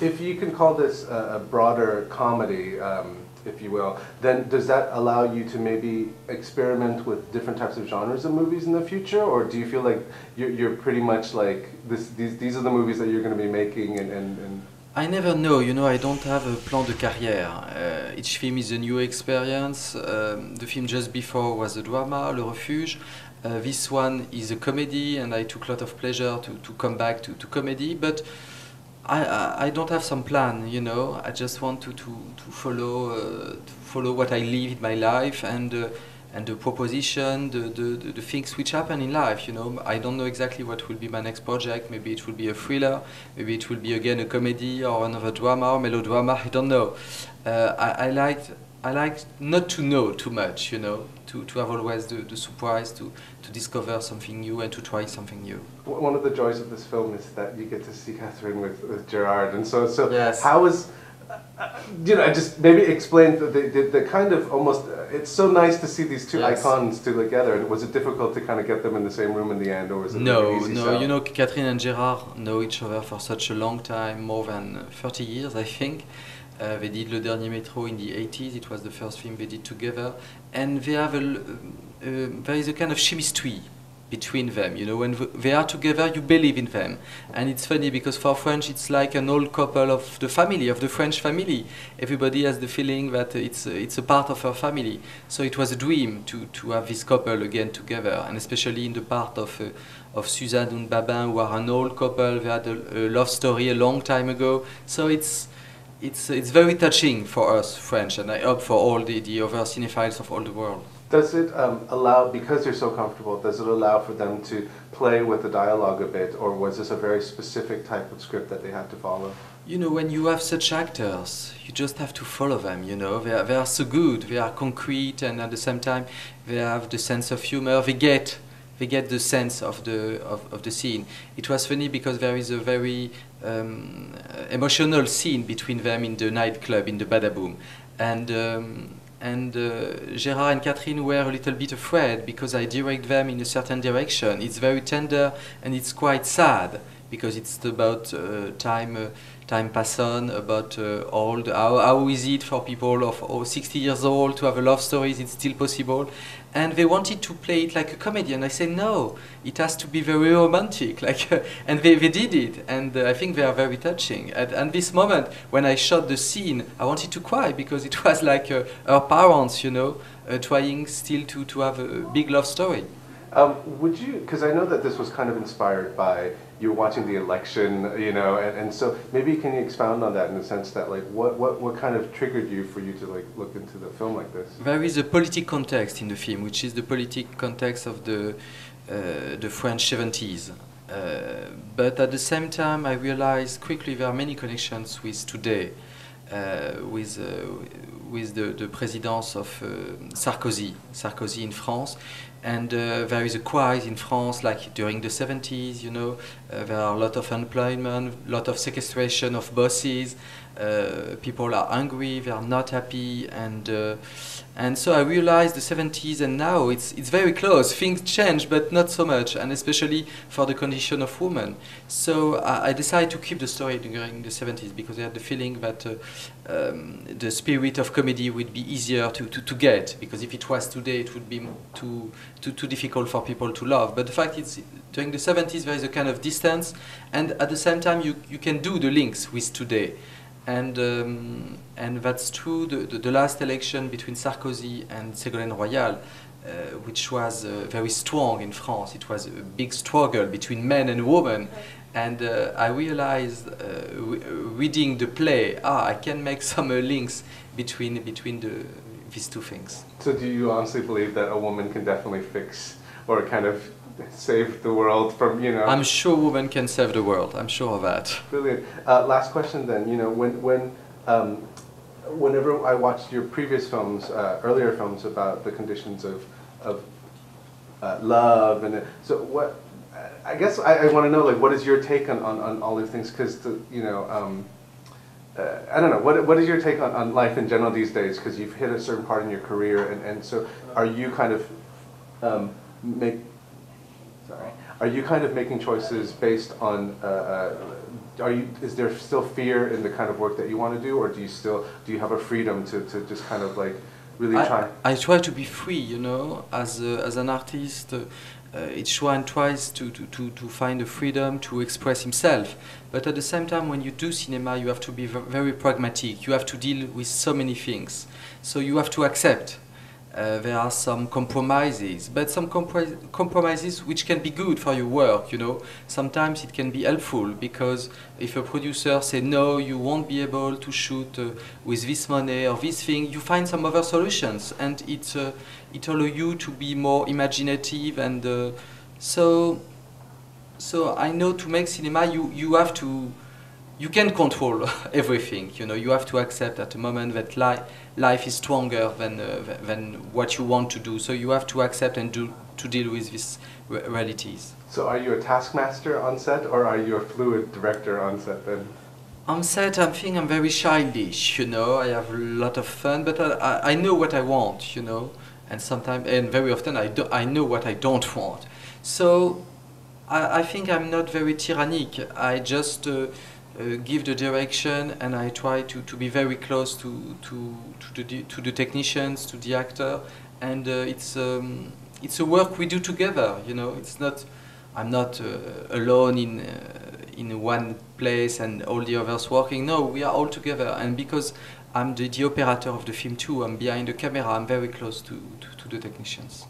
if you can call this a broader comedy, if you will, then does that allow you to maybe experiment with different types of genres of movies in the future, or do you feel like you're pretty much like these are the movies that you're going to be making and I never know, you know, I don't have a plan de carrière. Each film is a new experience. The film just before was a drama, Le Refuge. This one is a comedy, and I took a lot of pleasure to come back to comedy. But I don't have some plan, you know. I just want to follow what I live in my life and the proposition, the things which happen in life, you know. I don't know exactly what will be my next project. Maybe it will be a thriller, maybe it will be again a comedy or another drama or melodrama, I don't know. I like not to know too much, you know, to have always the surprise, to discover something new and to try something new. One of the joys of this film is that you get to see Catherine with Gérard, and so yes. How is, you know, just maybe explain the kind of almost, it's so nice to see these two yes. icons together. Was it difficult to kind of get them in the same room in the end, or was it no, like an easy no, sell? you know, Catherine and Gérard know each other for such a long time, more than 30 years, I think. They did Le Dernier Métro in the 80s, it was the first film they did together, and they have there is a kind of chemistry between them, you know. When they are together, you believe in them. And it's funny because for French it's like an old couple of the family, of the French family. Everybody has the feeling that it's a part of her family. So it was a dream to have this couple again together, and especially in the part of Suzanne and Babin, who are an old couple. They had a love story a long time ago. So it's very touching for us French, and I hope for all the other cinephiles of all the world. Does it allow, because you're so comfortable, does it allow for them to play with the dialogue a bit, or was this a very specific type of script that they had to follow? You know, when you have such actors, you just have to follow them, you know. They are so good, they are concrete, and at the same time they have the sense of humor. They get the sense of the scene. It was funny because there is a very emotional scene between them in the nightclub, in the Badaboom. And Gérard and Catherine were a little bit afraid because I direct them in a certain direction. It's very tender and it's quite sad because it's about time pass on, about how is it for people of 60 years old to have a love story? Is it still possible? And they wanted to play it like a comedy, and I said no, it has to be very romantic, like, and they did it, and I think they are very touching. And this moment, when I shot the scene, I wanted to cry because it was like our parents, you know, trying still to have a big love story. Would you, because I know that this was kind of inspired by you watching the election, you know, and so maybe can you expound on that in the sense that, like, what kind of triggered you for you to, like, look into the film like this? There is a politic context in the film, which is the politic context of the French 70s. But at the same time, I realized quickly there are many connections with today, with the presidence of Sarkozy in France. And there is a crisis in France, like during the 70s, you know, there are a lot of unemployment, a lot of sequestration of bosses, people are angry, they are not happy, and so I realized the 70s and now it's very close. Things change, but not so much, and especially for the condition of women. So I decided to keep the story during the 70s because I had the feeling that the spirit of comedy would be easier to get, because if it was today, it would be too difficult for people to love. But the fact is, during the 70s, there is a kind of distance, and at the same time, you can do the links with today. And that's true. The last election between Sarkozy and Ségolène Royal, which was very strong in France, it was a big struggle between men and women. And I realized, reading the play, I can make some links between these two things. So do you honestly believe that a woman can definitely fix or kind of save the world from, you know? I'm sure women can save the world. I'm sure of that. Brilliant. Last question then. You know, whenever I watched your previous films, earlier films about the conditions of love, and so what? I guess I want to know, like, what is your take on all these things? Because you know, I don't know. What is your take on life in general these days? Because you've hit a certain part in your career, and so are you kind of are you kind of making choices based on, is there still fear in the kind of work that you want to do, or do you have a freedom to just kind of like really try? I try to be free, you know, as an artist. Each one tries to find the freedom to express himself. But at the same time, when you do cinema, you have to be very pragmatic. You have to deal with so many things. So you have to accept. There are some compromises, but some compromises which can be good for your work, you know. Sometimes it can be helpful, because if a producer says, no, you won't be able to shoot with this money or this thing, you find some other solutions, and it allows you to be more imaginative. And so I know to make cinema, you have to, you can control everything, you know. You have to accept at the moment that life is stronger than what you want to do. So you have to accept and to deal with these realities. So are you a taskmaster on set, or are you a fluid director on set then? On set, I think I'm very childish, you know. I have a lot of fun, but I know what I want, you know. And sometimes, and very often, I know what I don't want. So I think I'm not very tyrannic. I just give the direction, and I try to be very close to the technicians, to the actor, and it's a work we do together. You know, it's not, I'm not alone in one place and all the others working. No, we are all together, and because I'm the operator of the film too, I'm behind the camera, I'm very close to the technicians.